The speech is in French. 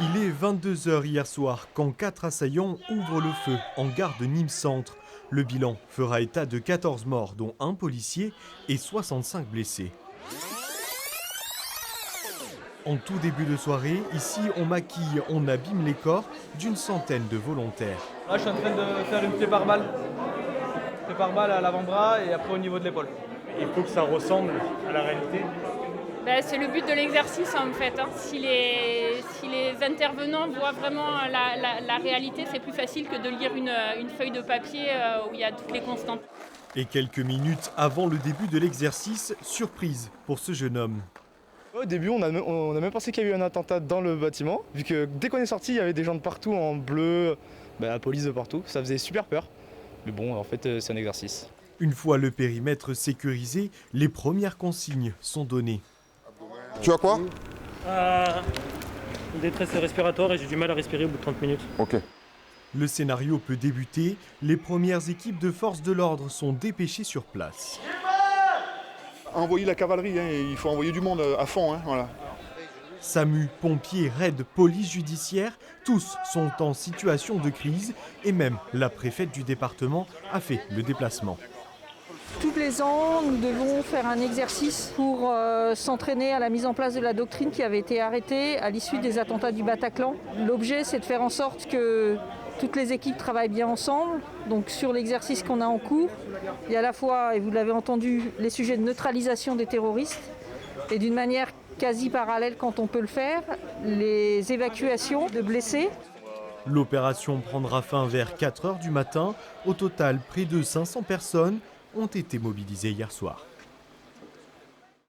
Il est 22 h hier soir quand 4 assaillants ouvrent le feu en gare de Nîmes Centre. Le bilan fera état de 14 morts, dont un policier et 65 blessés. En tout début de soirée, ici on maquille, on abîme les corps d'une centaine de volontaires. Là je suis en train de faire une plaie par balle. Plaie par balle à l'avant-bras et après au niveau de l'épaule. Il faut que ça ressemble à la réalité. C'est le but de l'exercice en fait. Si les intervenants voient vraiment la réalité, c'est plus facile que de lire une feuille de papier où il y a toutes les constantes. Et quelques minutes avant le début de l'exercice, surprise pour ce jeune homme. Au début, on a même pensé qu'il y avait eu un attentat dans le bâtiment, vu que dès qu'on est sorti, il y avait des gens de partout en bleu, la police de partout. Ça faisait super peur. Mais bon, en fait, c'est un exercice. Une fois le périmètre sécurisé, les premières consignes sont données. Tu as quoi? Détresse respiratoire et j'ai du mal à respirer au bout de 30 minutes. Ok. Le scénario peut débuter. Les premières équipes de forces de l'ordre sont dépêchées sur place. Envoyer la cavalerie, il faut envoyer du monde à fond. Voilà. SAMU, pompiers, raids, police judiciaire, tous sont en situation de crise et même la préfète du département a fait le déplacement. Tous les ans, nous devons faire un exercice pour s'entraîner à la mise en place de la doctrine qui avait été arrêtée à l'issue des attentats du Bataclan. L'objet, c'est de faire en sorte que toutes les équipes travaillent bien ensemble. Donc sur l'exercice qu'on a en cours, il y a à la fois, et vous l'avez entendu, les sujets de neutralisation des terroristes et d'une manière quasi parallèle quand on peut le faire, les évacuations de blessés. L'opération prendra fin vers 4 h du matin. Au total, près de 500 personnes ont été mobilisées hier soir.